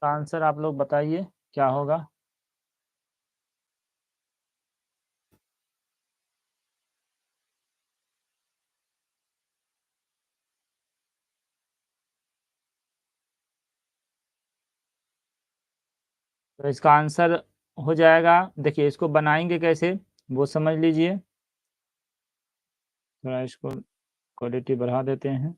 इसका आंसर आप लोग बताइए क्या होगा। तो इसका आंसर हो जाएगा, देखिए इसको बनाएंगे कैसे वो समझ लीजिए। थोड़ा इसको क्वालिटी बढ़ा देते हैं।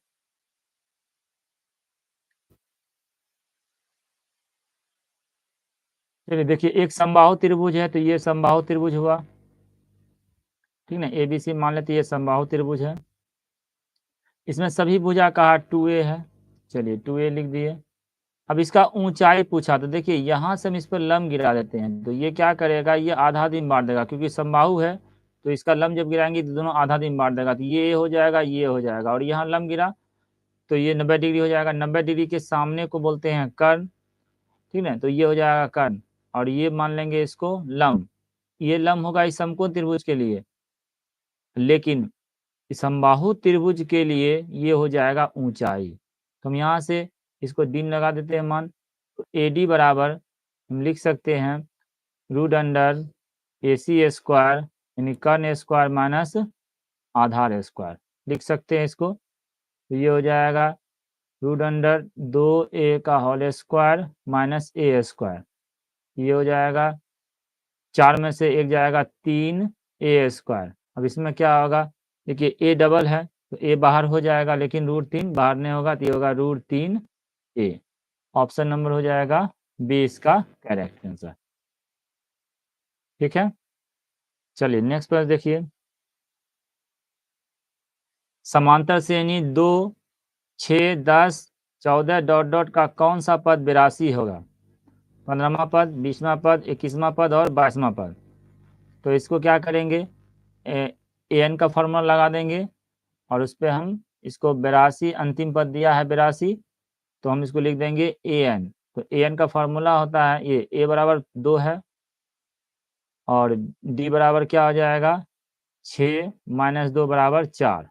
चलिए देखिए, एक समबाहु त्रिभुज है तो ये समबाहु त्रिभुज हुआ, ठीक ना। ABC मान लेते ये समबाहु त्रिभुज है। इसमें सभी भुजा का 2a है, चलिए 2a लिख दिए। अब इसका ऊंचाई पूछा तो देखिए यहाँ से हम इस पर लंब गिरा देते हैं तो ये क्या करेगा, ये आधा दिन बांट देगा क्योंकि समबाहु है। तो इसका लंब जब गिराएंगे तो दोनों आधा दिन बांट देगा, तो ये हो जाएगा, ये हो जाएगा, और यहाँ लंब गिरा तो ये 90 डिग्री हो जाएगा। 90 डिग्री के सामने को बोलते हैं कर्ण, ठीक है। तो ये हो जाएगा कर्ण, और ये मान लेंगे इसको लंब। ये लंब होगा इस समकोण त्रिभुज के लिए, लेकिन समबाहु त्रिभुज के लिए ये हो जाएगा ऊंचाई। तो हम यहाँ से इसको दिन लगा देते हैं मान। तो AD बराबर हम लिख सकते हैं रूट अंडर AC स्क्वायर यानी कर्ण स्क्वायर माइनस आधार स्क्वायर, लिख सकते हैं इसको। तो ये हो जाएगा रूट अंडर 2a का whole square minus a square. ये हो जाएगा 4 में से 1 जाएगा 3a स्क्वायर। अब इसमें क्या होगा, देखिए a डबल है तो a बाहर हो जाएगा, लेकिन √3 बाहर नहीं होगा, तो ये होगा √3a। ऑप्शन नंबर हो जाएगा बी इसका करेक्ट आंसर, ठीक है। चलिए नेक्स्ट प्रश्न देखिए। समांतर श्रेणी 2, 6, 10, 14 डॉट डॉट का कौन सा पद 82 होगा। 15वां पद, 20वां पद, 21वां पद और 22वां पद। तो इसको क्या करेंगे, an का फॉर्मूला लगा देंगे और उस पर हम इसको 82, अंतिम पद दिया है 82, तो हम इसको लिख देंगे an। तो an का फॉर्मूला होता है ये a बराबर 2 है और d बराबर क्या हो जाएगा 6 माइनस 2 बराबर 4,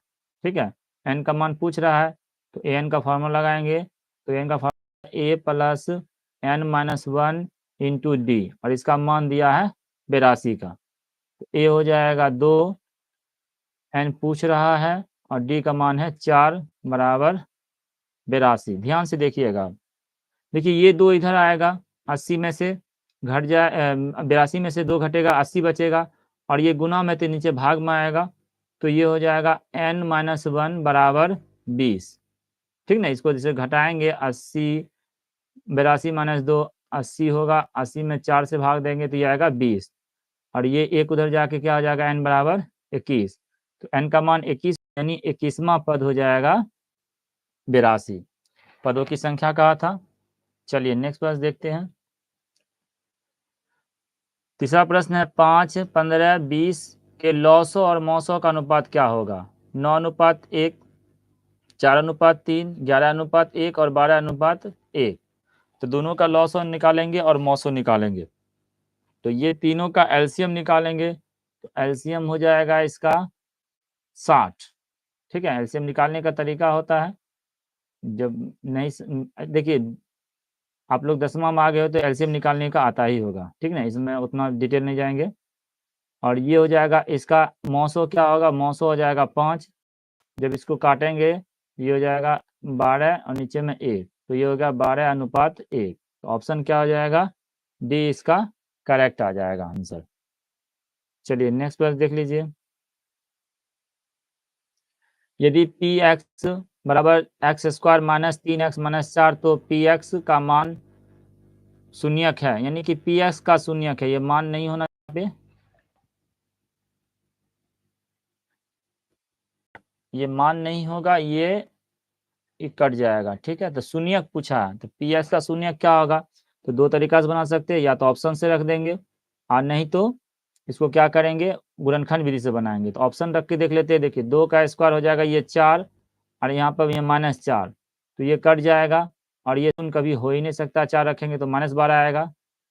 ठीक है। n का मान पूछ रहा है तो an का फॉर्मूला लगाएंगे। तो n का formula a plus n minus 1 into D, और इसका मान दिया है 82 का। तो a हो जाएगा 2, n पूछ रहा है और d का मान है 4 बराबर 82। ध्यान से देखिएगा, देखिए ये 2 इधर आएगा, 80 में से घट जाए, 82 में से 2 घटेगा, 80 बचेगा, और ये गुना में तो नीचे भाग में आएगा। तो ये हो जाएगा n माइनस 1 बराबर 20, ठीक ना। इसको जैसे घटाएंगे 80, 82 माइनस 2 80 होगा, 80 में 4 से भाग देंगे तो ये आएगा 20, और ये एक उधर जाके क्या हो जाएगा n बराबर 21। तो n का मान 21 यानी 21वां पद हो जाएगा 82। पदों की संख्या कहा था। चलिए नेक्स्ट प्रश्न देखते हैं। तीसरा प्रश्न है 5, 15, 20 के लॉसो और मौसो का अनुपात क्या होगा। 9:1, 4:3, 11:1 और 12:1। तो दोनों का लॉसो निकालेंगे और मौसो निकालेंगे, तो ये तीनों का एलसीएम निकालेंगे। तो एलसीएम हो जाएगा इसका 60, ठीक है। एलसीएम निकालने का तरीका होता है, जब नहीं देखिए आप लोग 10वां में आ गए हो तो एलसीएम निकालने का आता ही होगा, ठीक ना। इसमें उतना डिटेल नहीं जाएंगे। और ये हो जाएगा इसका मौसो क्या होगा, मौसो हो जाएगा 5, जब इसको काटेंगे ये हो जाएगा 12 और नीचे में 1, तो ये हो गया 12:1। तो ऑप्शन क्या हो जाएगा, डी इसका करेक्ट आ जाएगा आंसर। चलिए नेक्स्ट प्रश्न देख लीजिए। यदि पी एक्स बराबर x square minus 3x minus 4, तो पी एक्स का मान शून्यक है, यानी कि पी एक्स का शून्यक है, ये मान नहीं होना यहाँ पे, ये मान नहीं होगा, ये कट जाएगा, ठीक है। तो शून्यक पूछा है तो पी एक्स का शून्यक क्या होगा, तो दो तरीका से बना सकते हैं, या तो ऑप्शन से रख देंगे और नहीं तो इसको क्या करेंगे गुणनखंड विधि से बनाएंगे। तो ऑप्शन रख के देख लेते हैं। देखिए 2 का स्क्वायर हो जाएगा ये 4, और यहाँ पर ये -4, तो ये कट जाएगा, और ये शून्य कभी हो ही नहीं सकता, 4 रखेंगे तो -12 आएगा,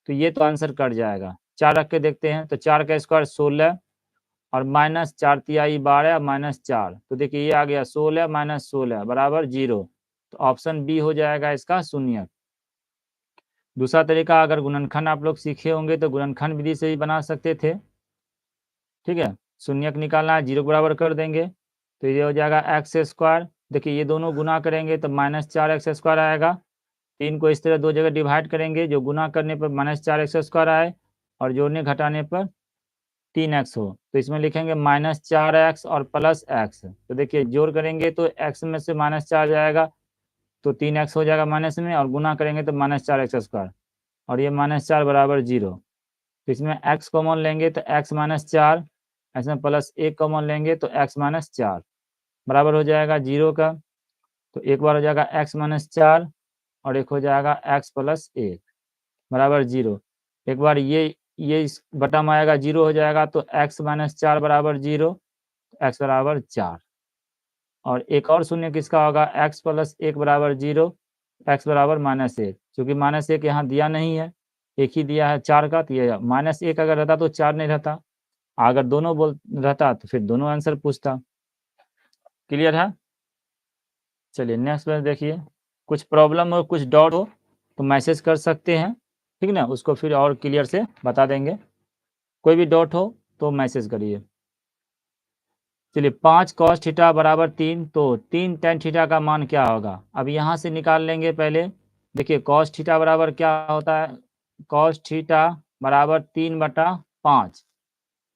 तो ये तो आंसर कट जाएगा। 4 रख के देखते हैं, तो 4 का स्क्वायर 16 और -4 तिहाई 12 -4, तो देखिए ये आ गया 16 -16 बराबर 0। तो ऑप्शन बी हो जाएगा इसका शून्य। दूसरा तरीका, अगर गुणनखंड आप लोग सीखे होंगे तो गुणनखंड विधि से भी बना सकते थे। ठीक है, शून्यक निकालना है, 0 के बराबर कर देंगे तो ये हो जाएगा एक्स स्क्वायर। देखिए ये दोनों गुना करेंगे तो -4x² आएगा। 3 को इस तरह दो जगह डिवाइड करेंगे, जो गुना करने पर -4x² आए और जोड़ने घटाने पर 3x हो, तो इसमें लिखेंगे -4x और +x। तो देखिए जोड़ करेंगे तो x में से -4 जाएगा तो 3x हो जाएगा माइनस में, और गुना करेंगे तो -4x², और ये -4 बराबर 0। तो इसमें x कॉमन लेंगे तो x -4, इसमें +1 कॉमन लेंगे तो x -4 बराबर हो जाएगा 0 का। तो एक बार हो जाएगा x -4 और एक हो जाएगा x +1 बराबर 0। एक बार ये इस बटा में आएगा 0 हो जाएगा तो x -4 बराबर 0, x बराबर 4। और एक और शून्य किसका होगा, x +1 बराबर 0, x बराबर -1। चूँकि -1 यहाँ दिया नहीं है, एक ही दिया है 4 का, तो ये -1 अगर रहता तो 4 नहीं रहता, अगर दोनों बोल रहता तो फिर दोनों आंसर पूछता। क्लियर है? चलिए नेक्स्ट पेज देखिए। कुछ प्रॉब्लम और कुछ डाउट हो तो मैसेज कर सकते हैं, ठीक ना, उसको फिर और क्लियर से बता देंगे। कोई भी डाउट हो तो मैसेज करिए। चलिए 5 cos थीटा बराबर 3, तो 3 tan थीटा का मान क्या होगा? अब यहाँ से निकाल लेंगे पहले। देखिए cos थीटा बराबर क्या होता है, cos थीटा बराबर 3/5।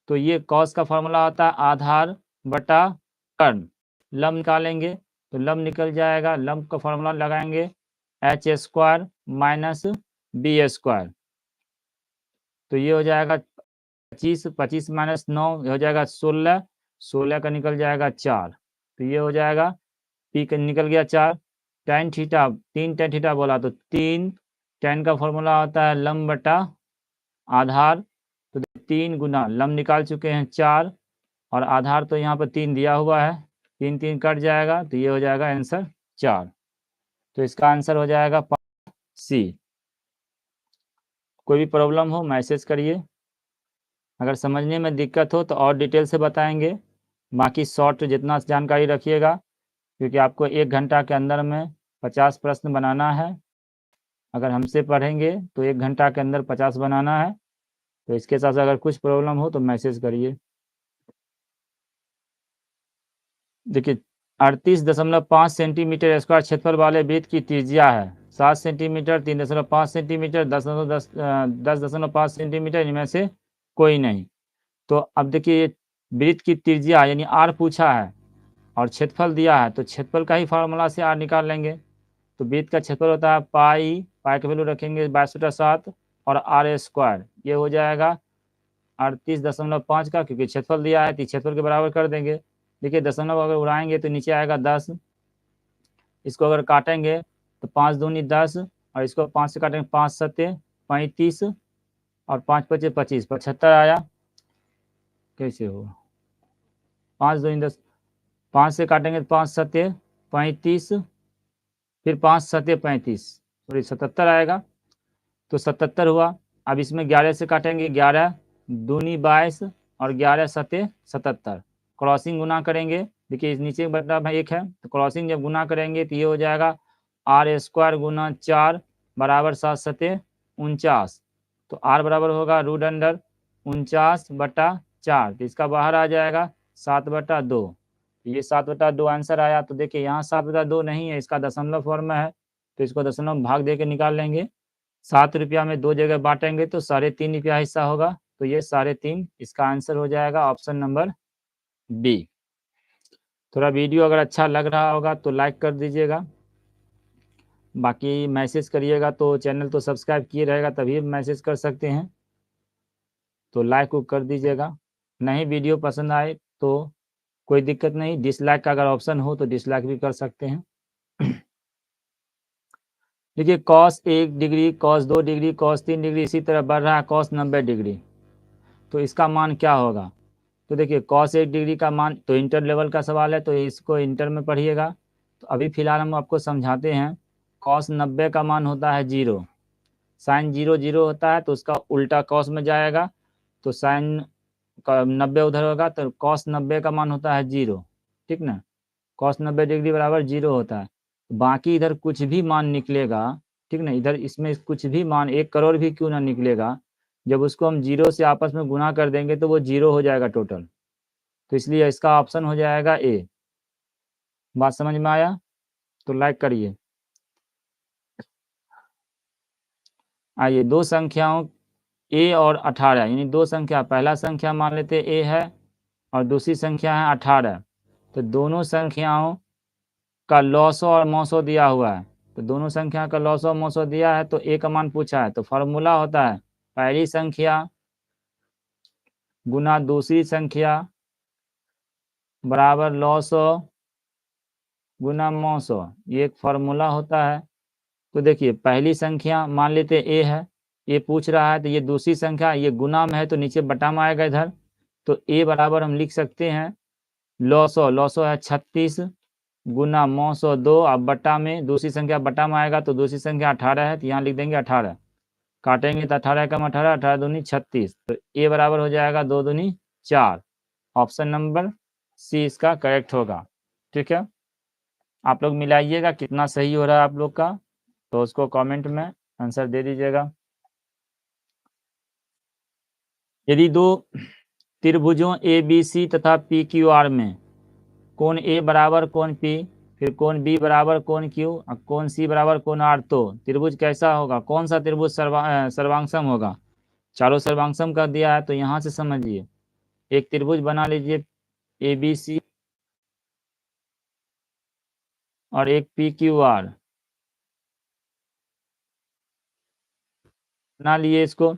तो ये cos का फॉर्मूला होता है आधार बटा कर्ण। लंब निकालेंगे तो लंब निकल जाएगा, लंब का फॉर्मूला लगाएंगे h² माइनस b²। तो ये हो जाएगा 25, 25 माइनस 9 हो जाएगा 16, 16 का निकल जाएगा 4। तो ये हो जाएगा पी का निकल गया 4। tan थीटा, 3 tan थीटा बोला तो 3 tan का फॉर्मूला होता है लंब बटा आधार, तो 3 गुना लंब निकाल चुके हैं 4, और आधार तो यहाँ पर 3 दिया हुआ है, 3 3 कट जाएगा तो ये हो जाएगा आंसर 4। तो इसका आंसर हो जाएगा सी। कोई भी प्रॉब्लम हो मैसेज करिए, अगर समझने में दिक्कत हो तो और डिटेल से बताएंगे। बाकी शॉर्ट जितना जानकारी रखिएगा, क्योंकि आपको 1 घंटा के अंदर में 50 प्रश्न बनाना है। अगर हमसे पढ़ेंगे तो 1 घंटा के अंदर 50 बनाना है। तो इसके साथ अगर कुछ प्रॉब्लम हो तो मैसेज करिए। देखिए 38.5 सेंटीमीटर स्क्वायर क्षेत्रफल वाले वृत्त की त्रिज्या है 7 सेंटीमीटर, 3.5 सेंटीमीटर, 10.5 सेंटीमीटर, इनमें से कोई नहीं। तो अब देखिए वृत्त की त्रिज्या यानी आर पूछा है और क्षेत्रफल दिया है, तो क्षेत्रफल का ही फार्मूला से आर निकाल लेंगे। तो वृत्त का क्षेत्रफल होता है पाई, पाई का वैल्यू रखेंगे 22/7 और r², ये हो जाएगा 38.5 का, क्योंकि क्षेत्रफल दिया है तो क्षेत्रफल के बराबर कर देंगे। देखिए दशमलव अगर उड़ाएंगे तो नीचे आएगा 10, इसको अगर काटेंगे तो 5 दूनी 10, और इसको 5 से काटेंगे 5 सत्ते 35, और 5 पचे 25, 75 आया। कैसे हो 5 दूनी 10, 5 से काटेंगे तो 5 सत्ते 35, फिर 5 सत्ते 35, सॉरी 77 आएगा। तो 77 हुआ। अब इसमें 11 से काटेंगे, 11 दूनी 22 और 11 सत्ते 77, क्रॉसिंग गुना करेंगे। देखिए इस नीचे बटा भाई 1 है, तो क्रॉसिंग जब गुना करेंगे तो ये हो जाएगा r² गुना 4 बराबर 7 सत्ते 49। तो r बराबर होगा √49/4, तो इसका बाहर आ जाएगा 7/2। ये 7/2 आंसर आया। तो देखिए यहाँ 7/2 नहीं है, इसका दशमलव फॉर्म में है, तो इसको दशमलव भाग दे के निकाल लेंगे। 7 रुपया में 2 जगह बांटेंगे तो 3.5 रुपया हिस्सा होगा, तो ये 3.5, इसका आंसर हो जाएगा ऑप्शन नंबर बी। थोड़ा वीडियो अगर अच्छा लग रहा होगा तो लाइक कर दीजिएगा, बाकी मैसेज करिएगा तो चैनल तो सब्सक्राइब किए रहेगा तभी मैसेज कर सकते हैं, तो लाइक को कर दीजिएगा। नहीं वीडियो पसंद आए तो कोई दिक्कत नहीं, डिसलाइक का अगर ऑप्शन हो तो डिसलाइक भी कर सकते हैं। देखिए cos 1 degree, cos 2 degree, cos 3 degree, इसी तरह बढ़ रहा है cos 90 डिग्री, तो इसका मान क्या होगा? तो देखिए cos 1 डिग्री का मान तो इंटर लेवल का सवाल है, तो इसको इंटर में पढ़िएगा। तो अभी फिलहाल हम आपको समझाते हैं। cos 90 का मान होता है 0, साइन 0 0 होता है तो उसका उल्टा cos में जाएगा, तो साइन का 90 उधर होगा, तो cos 90 का मान होता है 0, ठीक ना। cos 90 डिग्री बराबर 0 होता है। बाकी इधर कुछ भी मान निकलेगा ठीक ना। इधर इसमें कुछ भी मान 1 करोड़ भी क्यों ना निकलेगा, जब उसको हम 0 से आपस में गुना कर देंगे तो वो 0 हो जाएगा टोटल। तो इसलिए इसका ऑप्शन हो जाएगा ए। बात समझ में आया तो लाइक करिए। आइए, दो संख्याओं ए और 18, यानी दो संख्या, पहला संख्या मान लेते ए है और दूसरी संख्या है 18। तो दोनों संख्याओं का लॉसो और मौसो दिया हुआ है। तो दोनों संख्या का लॉसो और मौसो दिया है, तो ए का मान पूछा है। तो फार्मूला होता है पहली संख्या गुना दूसरी संख्या बराबर लॉसो गुना मौसो, ये एक फार्मूला होता है। तो देखिए, पहली संख्या मान लेते ए है, ये पूछ रहा है, तो ये दूसरी संख्या, ये गुना में है तो नीचे बटा में आएगा इधर। तो ए बराबर हम लिख सकते हैं लॉसो, लॉसो है 36 गुना मौसो 2, अब बटा में दूसरी संख्या बटा में आएगा तो दूसरी संख्या 18 है, तो यहाँ लिख देंगे 18। काटेंगे तो 18 कम 18, 18 दूनी 36। तो ए बराबर हो जाएगा 2 दूनी 4। ऑप्शन नंबर सी इसका करेक्ट होगा। ठीक है, आप लोग मिलाइएगा कितना सही हो रहा है आप लोग का, तो उसको कमेंट में आंसर दे दीजिएगा। यदि दो त्रिभुजों ए बी सी तथा पी क्यू आर में कोण ए बराबर कोण पी, फिर कोण बी बराबर कोण क्यू और कोण सी बराबर कोण आर, तो त्रिभुज कैसा होगा, कौन सा त्रिभुज सर्वांगसम होगा। चारों सर्वांगसम कर दिया है, तो यहाँ से समझिए, एक त्रिभुज बना लीजिए ए बी सी और एक पी क्यू आर बना लिए इसको।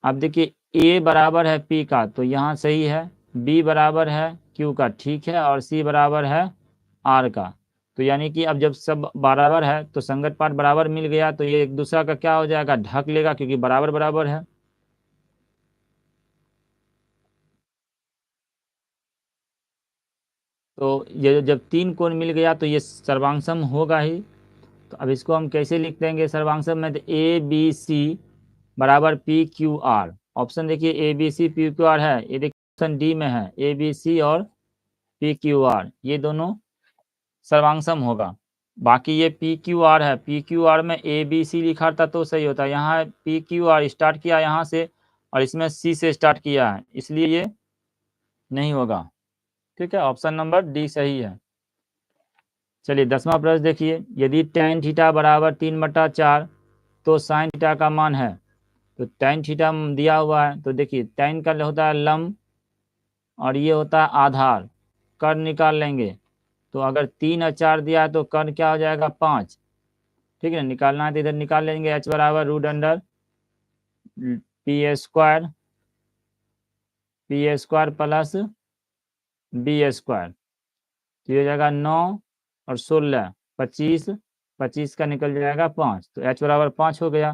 अब देखिए, ए बराबर है पी का, तो यहाँ सही है, बी बराबर है क्यू का, ठीक है, और सी बराबर है आर का। तो यानी कि अब जब सब बराबर है तो संगत पाठ बराबर मिल गया, तो ये एक दूसरा का क्या हो जाएगा, ढक लेगा, क्योंकि बराबर बराबर है। तो ये जब तीन कोण मिल गया तो ये सर्वांगसम होगा ही। तो अब इसको हम कैसे लिख देंगे सर्वांगसम में, तो ए बी सी बराबर पी क्यू आर। ऑप्शन देखिए A B C P Q R है, ये देखिए ऑप्शन डी में है ए बी सी और पी क्यू आर, ये दोनों सर्वांगसम होगा। बाकी ये पी क्यू आर है, पी क्यू आर में ए बी सी लिखा था तो सही होता है, यहाँ पी क्यू आर स्टार्ट किया यहाँ से और इसमें सी से स्टार्ट किया है, इसलिए ये नहीं होगा। ठीक है, ऑप्शन नंबर डी सही है। चलिए 10वां प्रश्न देखिए, यदि tan थीटा बराबर 3/4 तो sin थीटा का मान है। तो tan थीटा दिया हुआ है, तो देखिए tan का होता है लंब और ये होता है आधार, कर्ण निकाल लेंगे। तो अगर 3 और 4 दिया है तो कर्ण क्या हो जाएगा 5। ठीक है, निकालना है तो इधर निकाल लेंगे, h बराबर root under P square plus B square. तो ये हो जाएगा 9 और 16 25, 25 का निकल जाएगा 5, तो h बराबर 5 हो गया।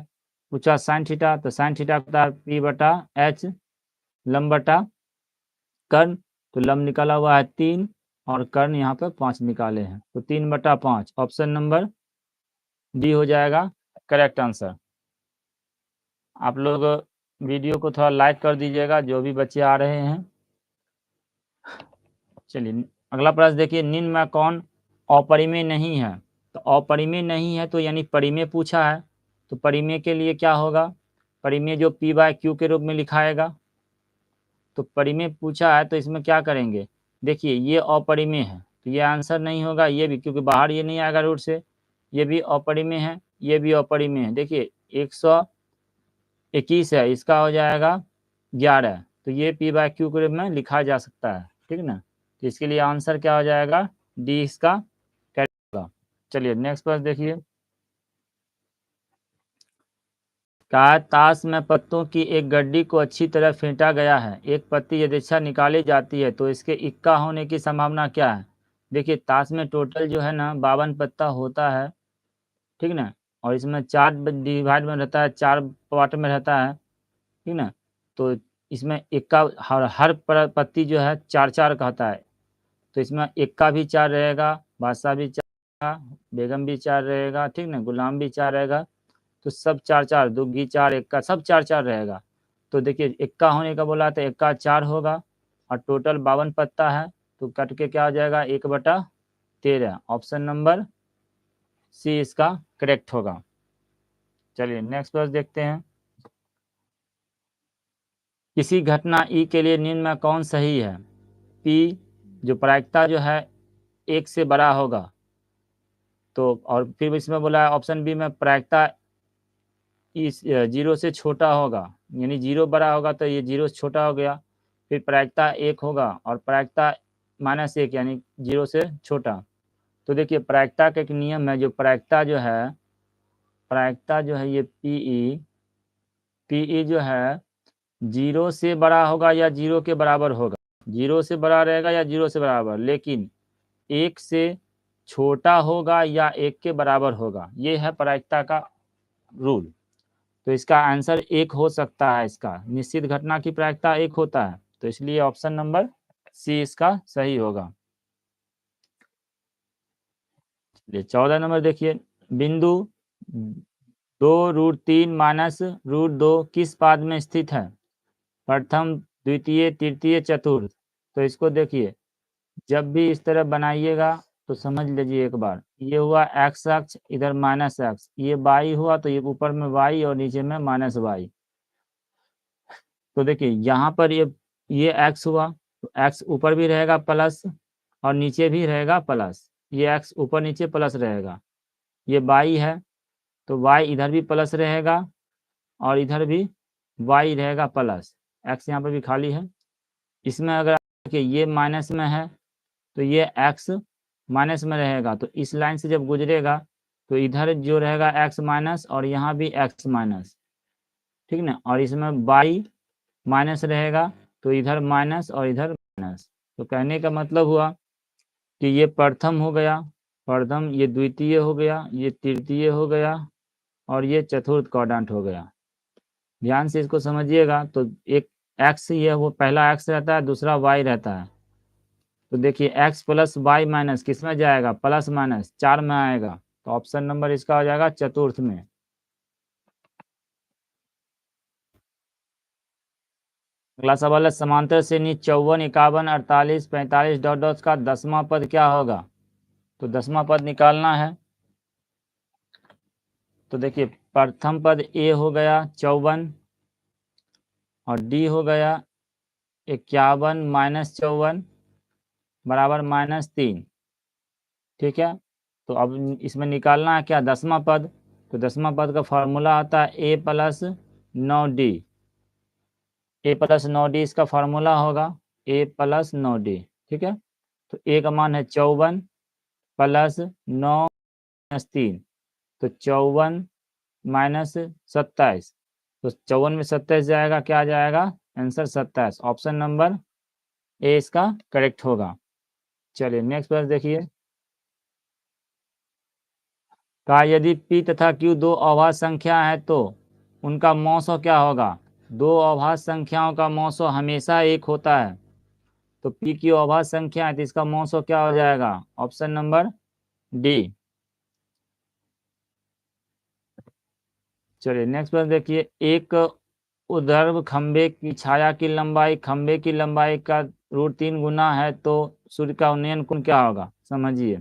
पूछा साइन थीटा, तो साइन थीटा होता है पी बटा एच, लंब बटा कर्ण, तो लंब निकाला हुआ है 3 और कर्ण यहाँ पे 5 निकाले हैं, तो 3/5 ऑप्शन नंबर डी हो जाएगा करेक्ट आंसर। आप लोग वीडियो को थोड़ा लाइक कर दीजिएगा जो भी बच्चे आ रहे हैं। चलिए अगला प्रश्न देखिए, निम्न में कौन अपरिमेय नहीं है। तो अपरिमेय नहीं है तो यानी परिमेय पूछा है, तो परिमेय के लिए क्या होगा, परिमेय जो पी बाय क्यू के रूप में लिखाएगा। तो परिमेय पूछा है तो इसमें क्या करेंगे, देखिए ये अपरिमेय है तो ये आंसर नहीं होगा, ये भी क्योंकि बाहर ये नहीं आएगा रूट से, ये भी अपरिमेय है, ये भी अपरिमेय है। देखिए 121 है, इसका हो जाएगा 11, तो ये पी बाय क्यू के रूप में लिखा जा सकता है। ठीक ना, तो इसके लिए आंसर क्या हो जाएगा, डी इसका करेक्ट होगा। चलिए नेक्स्ट प्रश्न देखिए, कहा ताश में पत्तों की एक गड्डी को अच्छी तरह फेंटा गया है, एक पत्ती यदृच्छा निकाली जाती है तो इसके इक्का होने की संभावना क्या है। देखिए ताश में टोटल जो है ना 52 पत्ता होता है, ठीक ना, और इसमें 4 डिवाइड में रहता है, 4 पार्ट में रहता है, ठीक ना। तो इसमें इक्का हर पत्ती जो है 4-4 कहता है, तो इसमें इक्का भी 4 रहेगा, बादशाह भी 4, बेगम भी 4 रहेगा, ठीक ना, गुलाम भी 4 रहेगा, तो सब 4-4, दुग्गी 4, इक्का सब 4-4 रहेगा। तो देखिए इक्का होने का बोला तो इक्का 4 होगा और टोटल 52 पत्ता है, तो कट के क्या हो जाएगा 1/13। ऑप्शन नंबर सी इसका करेक्ट होगा। चलिए नेक्स्ट क्वेश्चन देखते हैं। किसी घटना ई के लिए निम्न में कौन सही है? पी जो प्रायिकता जो है 1 से बड़ा होगा, तो और फिर इसमें बोला है ऑप्शन बी में प्रायिकता इस 0 से छोटा होगा, यानी 0 बड़ा होगा तो ये 0 से छोटा हो गया। फिर प्रायिकता 1 होगा और प्रायिकता -1 यानी 0 से छोटा। तो देखिए प्रायिकता का एक नियम है, जो प्रायिकता जो है ये पीई जो है 0 से बड़ा होगा या 0 के बराबर होगा, 0 से बड़ा रहेगा या 0 से बराबर, लेकिन 1 से छोटा होगा या 1 के बराबर होगा। ये है प्रायिकता का रूल। तो इसका आंसर 1 हो सकता है, इसका निश्चित घटना की प्रायिकता 1 होता है, तो इसलिए ऑप्शन नंबर सी इसका सही होगा। 14 नंबर देखिए, बिंदु 2√3 - √2 किस पाद में स्थित है? प्रथम, द्वितीय, तृतीय, चतुर्थ। तो इसको देखिए, जब भी इस तरह बनाइएगा तो समझ लीजिए एक बार, ये हुआ एक्स अक्ष, इधर -x, ये वाई हुआ तो ये ऊपर में y और नीचे में -y। तो देखिए यहाँ पर ये x हुआ तो x ऊपर भी रहेगा प्लस और नीचे भी रहेगा प्लस, ये x ऊपर नीचे प्लस रहेगा। ये y है तो y इधर भी प्लस रहेगा और इधर भी y रहेगा प्लस, x यहाँ पर भी खाली है। इसमें अगर देखिए ये माइनस में है तो ये x माइनस में रहेगा, तो इस लाइन से जब गुजरेगा तो इधर जो रहेगा x माइनस और यहाँ भी x माइनस, ठीक ना। और इसमें y माइनस रहेगा तो इधर माइनस और इधर माइनस। तो कहने का मतलब हुआ कि ये प्रथम हो गया, प्रथम, ये द्वितीय हो गया, ये तृतीय हो गया और ये चतुर्थ क्वाड्रेंट हो गया। ध्यान से इसको समझिएगा। तो एक x ये वो पहला x रहता है, दूसरा y रहता है। तो देखिए x प्लस y माइनस किस में जाएगा? प्लस माइनस 4 में आएगा। तो ऑप्शन नंबर इसका हो जाएगा चतुर्थ में। अगला सवाल है, समांतर श्रेणी 54, 51, 48, 45 डॉट डॉट का 10वां पद क्या होगा? तो 10वां पद निकालना है। तो देखिए प्रथम पद ए हो गया 54 और डी हो गया 51 - 54 बराबर -3, ठीक है। तो अब इसमें निकालना है क्या? 10वां पद। तो 10वां पद का फॉर्मूला आता है a + 9d, a + 9d इसका फार्मूला होगा, a + 9d, ठीक है। तो a का मान है 54 + 9 - 3, तो 54 - 27। तो 54 में 27 जाएगा, क्या आ जाएगा? आंसर 27। ऑप्शन नंबर ए इसका करेक्ट होगा। चलिए नेक्स्ट प्रश्न देखिए। कहा यदि p तथा q दो अभाज्य संख्या है तो उनका मौसो क्या होगा? दो अभाज्य संख्याओं का मौसो हमेशा 1 होता है। तो p q अभाज्य संख्या है तो इसका मौसो क्या हो जाएगा? Option number D. चलिए नेक्स्ट प्रश्न देखिए। एक ऊर्ध्वाधर खंबे की छाया की लंबाई खंबे की लंबाई का √3 गुना है तो सूर्य का उन्नयन कोण क्या होगा? समझिए,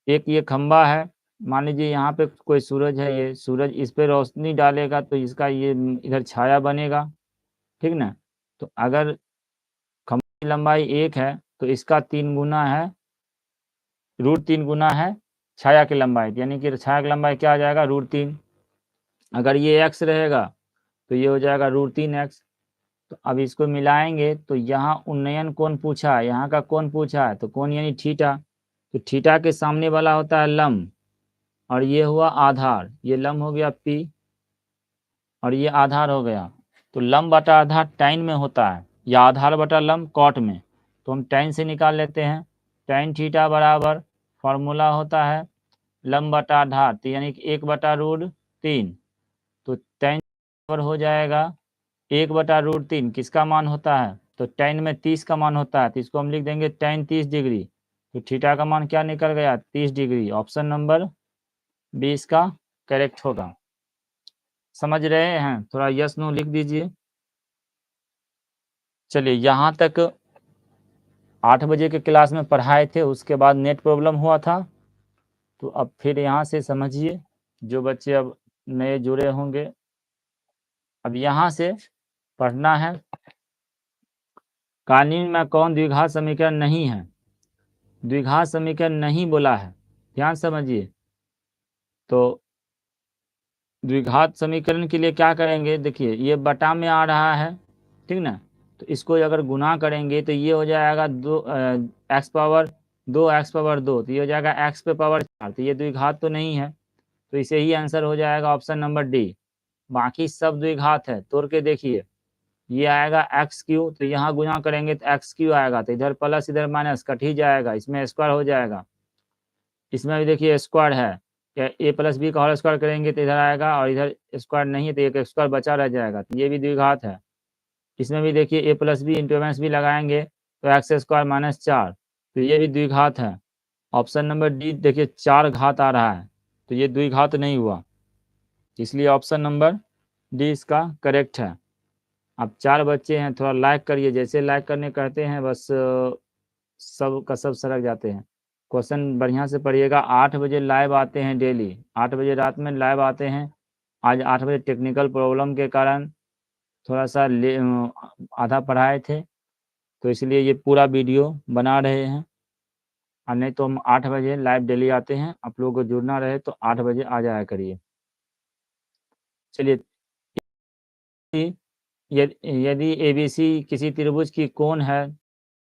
एक ये खंबा है, मान लीजिए यहाँ पे कोई सूरज है, ये सूरज इस पे रोशनी डालेगा तो इसका ये इधर छाया बनेगा, ठीक ना। तो अगर खंबे की लंबाई 1 है तो इसका 3 गुना है, √3 गुना है छाया की लंबाई, यानी कि छाया की लंबाई क्या आ जाएगा? √3। अगर ये x रहेगा तो ये हो जाएगा √3x। तो अब इसको मिलाएंगे तो यहाँ उन्नयन कोण पूछा है, यहाँ का कोण पूछा है, तो कोण यानी थीटा। तो थीटा के सामने वाला होता है लंब और ये हुआ आधार, ये लंब हो गया P और ये आधार हो गया। तो लंब बटा आधार tan में होता है या आधार बटा लंब cot में, तो हम tan से निकाल लेते हैं। tan थीटा बराबर फॉर्मूला होता है लंब बटा आधार, तो यानी कि 1/√3। तो tan बराबर हो जाएगा 1/√3। किसका मान होता है? तो tan में 30 का मान होता है, तो इसको हम लिख देंगे tan 30 डिग्री। तो थीटा का मान क्या निकल गया? 30 डिग्री। ऑप्शन नंबर बी इसका करेक्ट होगा। समझ रहे हैं? थोड़ा यस नो लिख दीजिए। चलिए यहाँ तक 8 बजे के क्लास में पढ़ाए थे, उसके बाद नेट प्रॉब्लम हुआ था, तो अब फिर यहाँ से समझिए। जो बच्चे अब नए जुड़े होंगे। अब यहाँ से पढ़ना है, कालीन में कौन द्विघात समीकरण नहीं है? द्विघात समीकरण नहीं बोला है, ध्यान समझिए। तो द्विघात समीकरण के लिए क्या करेंगे, देखिए ये बटा में आ रहा है, ठीक ना, तो इसको अगर गुना करेंगे तो ये हो जाएगा एक्स पावर 2, तो ये हो जाएगा एक्स पे पावर 4, तो ये द्विघात तो नहीं है, तो इसे ही आंसर हो जाएगा ऑप्शन नंबर डी। बाकी सब द्विघात है, तोड़ के देखिए, ये आएगा एक्स क्यू, तो यहाँ गुना करेंगे तो एक्स क्यू आएगा, तो इधर प्लस इधर माइनस कट ही जाएगा, इसमें स्क्वायर हो जाएगा। इसमें भी देखिए स्क्वायर है, ए प्लस बी का होल स्क्वायर करेंगे तो इधर आएगा, और इधर स्क्वायर नहीं है तो एक स्क्वायर बचा रह जाएगा, तो ये भी द्विघात है। इसमें भी देखिए A plus B into M B लगाएंगे तो एक्स स्क्वायर माइनस 4, तो ये भी द्विघात है। ऑप्शन नंबर डी देखिए 4 घात आ रहा है, तो ये द्विघात नहीं हुआ, इसलिए ऑप्शन नंबर डी इसका करेक्ट है। अब 4 बच्चे हैं, थोड़ा लाइक करिए, जैसे लाइक करने कहते हैं बस सब का सब सरक जाते हैं। क्वेश्चन बढ़िया से पढ़िएगा। 8 बजे लाइव आते हैं डेली, 8 बजे रात में लाइव आते हैं। आज 8 बजे टेक्निकल प्रॉब्लम के कारण थोड़ा सा आधा पढ़ाए थे, तो इसलिए ये पूरा वीडियो बना रहे हैं, और नहीं तो हम 8 बजे लाइव डेली आते हैं। आप लोगों को जुड़ना रहे तो 8 बजे आ जाया करिए। चलिए, यदि ABC किसी त्रिभुज की कोण है,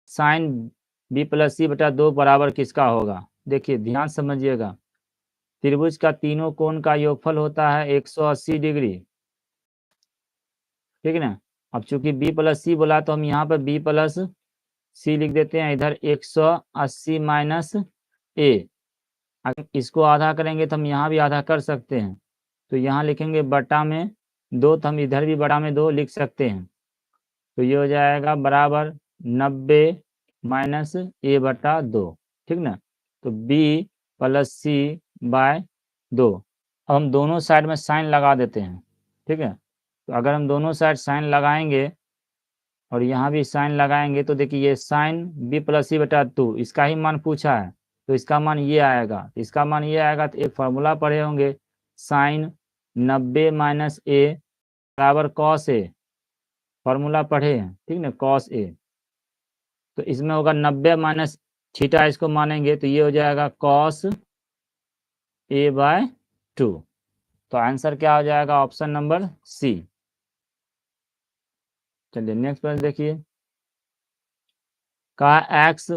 साइन B प्लस C बटा 2 बराबर किसका होगा? देखिए ध्यान समझिएगा, त्रिभुज का तीनों कोण का योगफल होता है 180 डिग्री, ठीक है ना। अब चूंकि B प्लस C बोला तो हम यहाँ पर B प्लस C लिख देते हैं, इधर 180 माइनस A, अगर इसको आधा करेंगे तो हम यहाँ भी आधा कर सकते हैं, तो यहाँ लिखेंगे बटा में 2, तो हम इधर भी बटा में 2 लिख सकते हैं, तो ये हो जाएगा बराबर 90 माइनस A बटा 2, ठीक ना। तो B प्लस C बाय 2। अब हम दोनों साइड में साइन लगा देते हैं, ठीक है। तो अगर हम दोनों साइड साइन लगाएंगे और यहाँ भी साइन लगाएंगे तो देखिए ये साइन B प्लस C बटा 2 इसका ही मान पूछा है, तो इसका मान ये आएगा, इसका मान ये आएगा, तो एक फार्मूला पढ़े होंगे, साइन 90 माइनस A बराबर कॉस A, फार्मूला पढ़े हैं, ठीक ना, कॉस A। तो इसमें होगा 90 माइनस थीटा, इसको मानेंगे तो ये हो जाएगा कॉस A बाय 2। तो आंसर क्या हो जाएगा? Option number C. चलिए नेक्स्ट प्रश्न देखिए, कहा x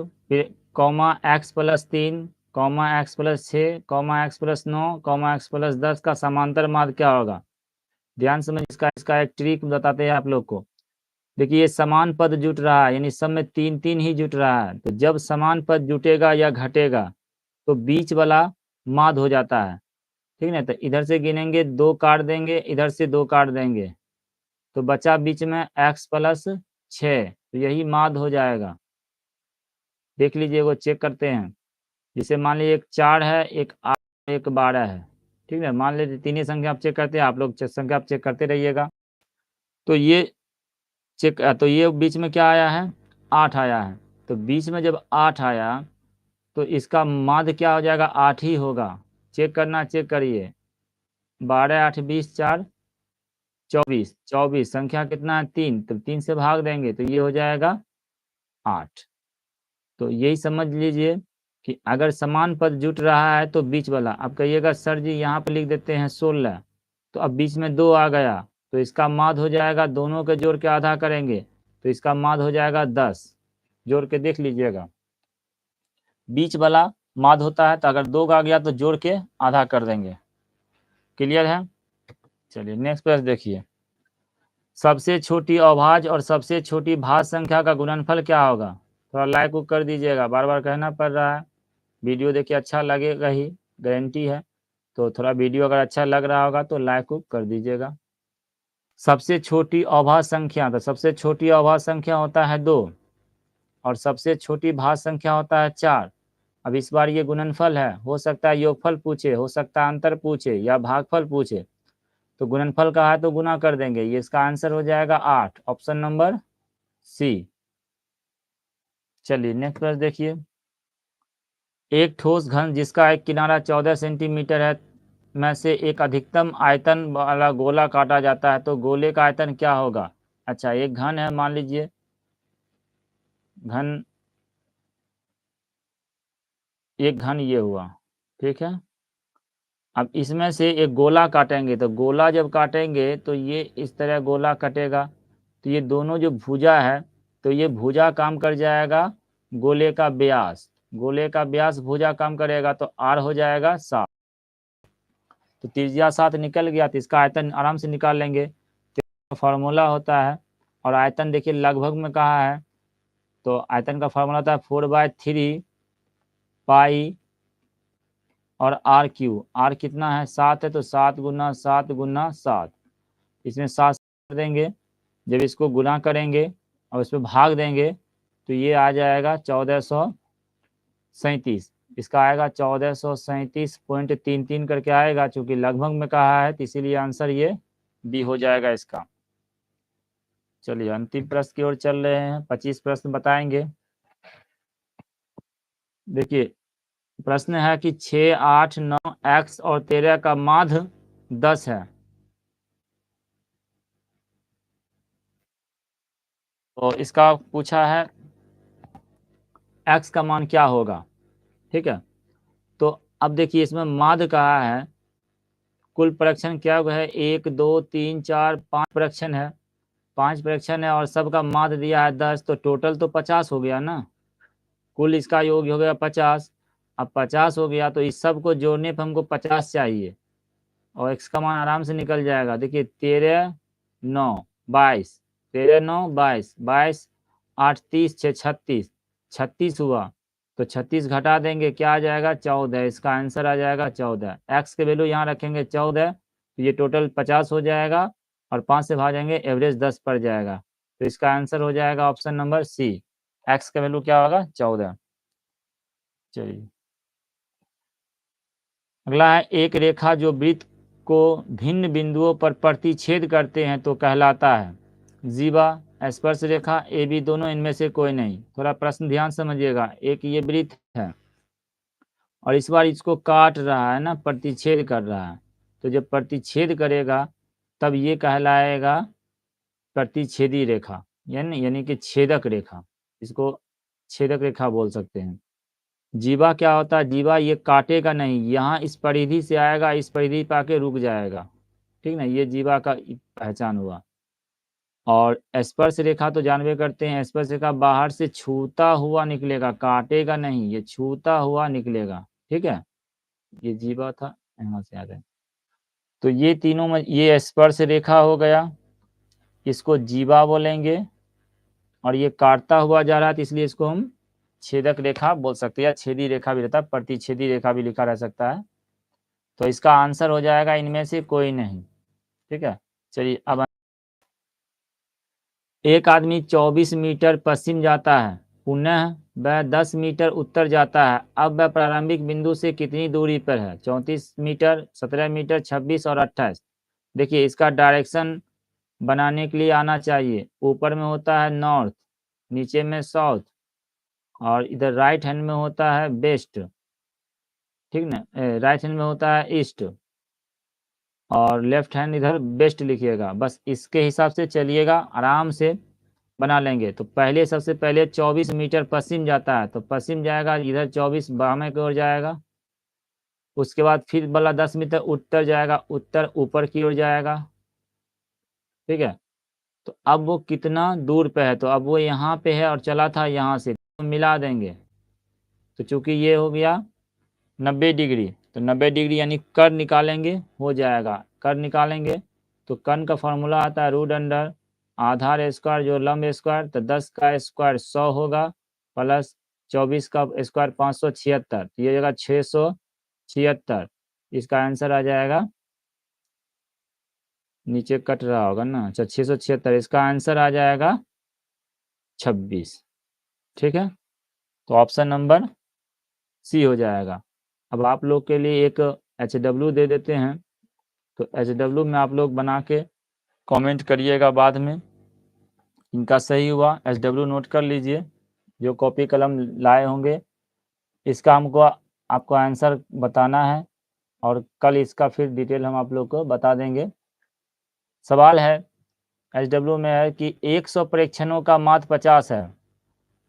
comma x plus 3 comma x plus 6 comma x plus 9 comma x plus 10 का समांतर माध्य क्या होगा? ध्यान समझ, इसका एक ट्रिक बताते हैं आप लोग को। देखिए ये समान पद जुट रहा है, यानी सब में 3 3 ही जुट रहा है, तो जब समान पद जुटेगा या घटेगा तो बीच वाला माध्य हो जाता है, ठीक है ना। तो इधर से गिनेंगे 2 काट देंगे, इधर से 2 काट देंगे, तो बचा बीच में x प्लस 6, तो यही माध्य हो जाएगा। देख लीजिए, वो चेक करते हैं, जैसे मान लीजिए एक 4 है, एक 8, एक 12 है, ठीक है। मान लीजिए तीन ही संख्या आप चेक करते हैं, आप लोग संख्या आप चेक करते रहिएगा। तो ये चेक, तो ये बीच में क्या आया है? 8 आया है, तो बीच में जब 8 आया तो इसका माध्य क्या हो जाएगा? 8 ही होगा। चेक करना, चेक करिए, 12 8 20 4 24, 24 संख्या कितना है? 3, तो 3 से भाग देंगे तो ये हो जाएगा 8। तो यही समझ लीजिए कि अगर समान पद जुट रहा है तो बीच वाला, अब कहिएगा सर जी यहाँ पे लिख देते हैं 16, तो अब बीच में 2 आ गया तो इसका माध्य हो जाएगा, दोनों के जोड़ के आधा करेंगे तो इसका माध्य हो जाएगा 10। जोड़ के देख लीजिएगा, बीच वाला माध्य होता है, तो अगर 2 आ गया तो जोड़ के आधा कर देंगे। क्लियर है? चलिए नेक्स्ट प्रश्न देखिए, सबसे छोटी अभाज्य और सबसे छोटी भाज्य संख्या का गुणनफल क्या होगा? थोड़ा लाइक कर दीजिएगा, बार बार कहना पड़ रहा है। वीडियो देखिए अच्छा लगेगा ही, गारंटी है, तो थोड़ा वीडियो अगर अच्छा लग रहा होगा तो लाइक कर दीजिएगा। सबसे छोटी अभाज्य संख्या, तो सबसे छोटी अभाज्य संख्या होता है 2 और सबसे छोटी भाज्य संख्या होता है 4। अब इस बार ये गुणनफल है, हो सकता है योगफल पूछे, हो सकता है अंतर पूछे या भागफल पूछे, तो गुणनफल का है तो गुना कर देंगे, ये इसका आंसर हो जाएगा 8, ऑप्शन नंबर सी। चलिए नेक्स्ट प्रश्न देखिए, एक ठोस घन जिसका एक किनारा 14 सेंटीमीटर है में से एक अधिकतम आयतन वाला गोला काटा जाता है तो गोले का आयतन क्या होगा? अच्छा, एक घन है, मान लीजिए घन, एक घन ये हुआ, ठीक है। अब इसमें से एक गोला काटेंगे तो गोला जब काटेंगे तो ये इस तरह गोला कटेगा, तो ये दोनों जो भुजा है तो ये भुजा काम कर जाएगा गोले का व्यास, गोले का व्यास भुजा काम करेगा तो आर हो जाएगा 7। तो त्रिज्या 7 निकल गया तो इसका आयतन आराम से निकाल लेंगे। तो फार्मूला होता है, और आयतन देखिए लगभग में कहा है, तो आयतन का फार्मूला होता है 4/3 पाई और आर क्यू। आर कितना है? 7 है, तो 7 गुना 7 गुना 7, इसमें 7 कर देंगे। जब इसको गुना करेंगे और इस पर भाग देंगे तो ये आ जाएगा 1437। इसका आएगा 1437.33 करके आएगा, चूंकि लगभग में कहा है तो इसीलिए आंसर ये बी हो जाएगा इसका। चलिए अंतिम प्रश्न की ओर चल रहे हैं, 25 प्रश्न बताएंगे। देखिए प्रश्न है कि 6, 8, 9, x और 13 का माध्य 10 है, तो इसका पूछा है x का मान क्या होगा, ठीक है। तो अब देखिए इसमें माध्य कहा है, कुल परीक्षण क्या हुआ है? 1, 2, 3, 4, 5 परीक्षण है, 5 परीक्षण है और सबका माध्य दिया है 10, तो टोटल तो 50 हो गया ना, कुल इसका योग हो गया 50। अब 50 हो गया तो इस सब को जोड़ने पर हमको 50 चाहिए, और x का मान आराम से निकल जाएगा। देखिए 13, 9, 22, 13, 9, 22, 22, 8, 30, 6, 36, 36 हुआ, तो 36 घटा देंगे क्या आ जाएगा? 14। इसका आंसर आ जाएगा 14। x के वैल्यू यहाँ रखेंगे 14, तो ये टोटल 50 हो जाएगा, और 5 से भागेंगे एवरेज 10 पड़ जाएगा, तो इसका आंसर हो जाएगा ऑप्शन नंबर सी, x का वैल्यू क्या होगा? 14। चलिए अगला है, एक रेखा जो वृत्त को भिन्न बिंदुओं पर प्रतिच्छेद करते हैं तो कहलाता है जीवा, स्पर्श रेखा, ए बी दोनों, इनमें से कोई नहीं। थोड़ा प्रश्न ध्यान समझिएगा, एक ये वृत्त है और इस बार इसको काट रहा है ना, प्रतिच्छेद कर रहा है, तो जब प्रतिच्छेद करेगा तब ये कहलाएगा प्रतिच्छेदी रेखा, यानी कि छेदक रेखा, इसको छेदक रेखा बोल सकते हैं। जीवा क्या होता है? जीवा ये काटेगा नहीं, यहाँ इस परिधि से आएगा, इस परिधि पे आके रुक जाएगा, ठीक ना, ये जीवा का पहचान हुआ। और स्पर्श रेखा तो जानबे करते हैं, स्पर्श रेखा बाहर से छूता हुआ निकलेगा, काटेगा नहीं, ये छूता हुआ निकलेगा, ठीक है। ये जीवा था, यहाँ से आ गए, तो ये तीनों में ये स्पर्श रेखा हो गया, इसको जीवा बोलेंगे, और ये काटता हुआ जा रहा है तो इसलिए इसको हम छेदक रेखा बोल सकते हैं, या छेदी रेखा भी रहता है, प्रतिच्छेदी रेखा भी लिखा रह सकता है। तो इसका आंसर हो जाएगा इनमें से कोई नहीं, ठीक है। चलिए अब, एक आदमी 24 मीटर पश्चिम जाता है, पुनः वह 10 मीटर उत्तर जाता है, अब वह प्रारंभिक बिंदु से कितनी दूरी पर है? 34 मीटर, 17 मीटर, 26 और 28। देखिए इसका डायरेक्शन बनाने के लिए आना चाहिए, ऊपर में होता है नॉर्थ, नीचे में साउथ, और इधर राइट हैंड में होता है वेस्ट, ठीक ना, राइट हैंड में होता है ईस्ट, और लेफ्ट हैंड इधर बेस्ट लिखिएगा, बस इसके हिसाब से चलिएगा, आराम से बना लेंगे। तो पहले सबसे पहले 24 मीटर पश्चिम जाता है, तो पश्चिम जाएगा इधर, 24 बामे की ओर जाएगा, उसके बाद फिर वाला 10 मीटर उत्तर जाएगा, उत्तर ऊपर की ओर जाएगा, ठीक है। तो अब वो कितना दूर पे है? तो अब वो यहाँ पे है और चला था यहाँ से, तो मिला देंगे, तो चूंकि ये हो गया 90 डिग्री, तो 90 डिग्री यानी कर्व निकालेंगे, हो जाएगा, कर्व निकालेंगे तो कर्व का फॉर्मूला आता है रूट अंडर आधार स्क्वायर जो लंब स्क्वायर, तो 10 का स्क्वायर 100 होगा, प्लस 24 का स्क्वायर 576, तो ये जगह 676, इसका आंसर आ जाएगा, नीचे कट रहा होगा ना, अच्छा 676, इसका आंसर आ जाएगा 26, ठीक है। तो ऑप्शन नंबर सी हो जाएगा। अब आप लोग के लिए एक HW दे देते हैं, तो HW में आप लोग बना के कमेंट करिएगा बाद में, इनका सही हुआ HW नोट कर लीजिए, जो कॉपी कलम लाए होंगे, इसका हमको आपको आंसर बताना है, और कल इसका फिर डिटेल हम आप लोग को बता देंगे। सवाल है SW में है कि 100 परीक्षणों का माध्य 50 है।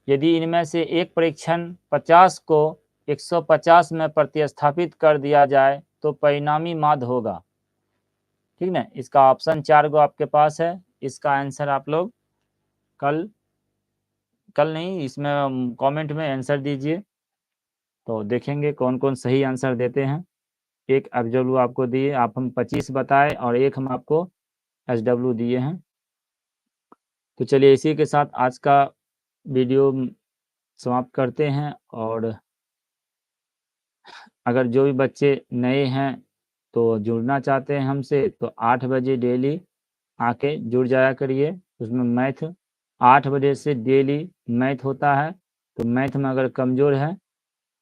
यदि इनमें से एक परीक्षण 50 को 150 में प्रतिस्थापित कर दिया जाए तो परिणामी माध्य होगा। ठीक ना, इसका ऑप्शन 4 गो आपके पास है। इसका आंसर आप लोग कल नहीं, इसमें कमेंट में आंसर दीजिए, तो देखेंगे कौन कौन सही आंसर देते हैं। एक SW आपको दिए, आप हम 25 बताए और एक हम आपको SW दिए हैं। तो चलिए इसी के साथ आज का वीडियो समाप्त करते हैं। और अगर जो भी बच्चे नए हैं तो जुड़ना चाहते हैं हमसे, तो 8 बजे डेली आके जुड़ जाया करिए। उसमें मैथ 8 बजे से डेली मैथ होता है, तो मैथ में अगर कमज़ोर है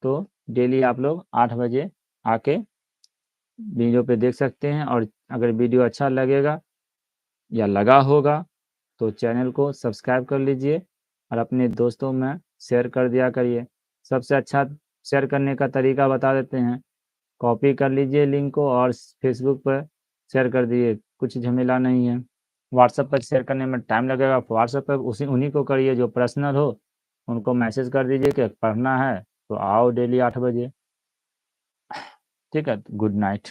तो डेली आप लोग 8 बजे आके वीडियो पे देख सकते हैं। और अगर वीडियो अच्छा लगेगा या लगा होगा तो चैनल को सब्सक्राइब कर लीजिए और अपने दोस्तों में शेयर कर दिया करिए। सबसे अच्छा शेयर करने का तरीका बता देते हैं, कॉपी कर लीजिए लिंक को और फेसबुक पर शेयर कर दिए, कुछ झमेला नहीं है। व्हाट्सएप पर शेयर करने में टाइम लगेगा, व्हाट्सएप पर उन्हीं को करिए जो पर्सनल हो, उनको मैसेज कर दीजिए कि पढ़ना है तो आओ डेली 8 बजे। ठीक है, गुड नाइट।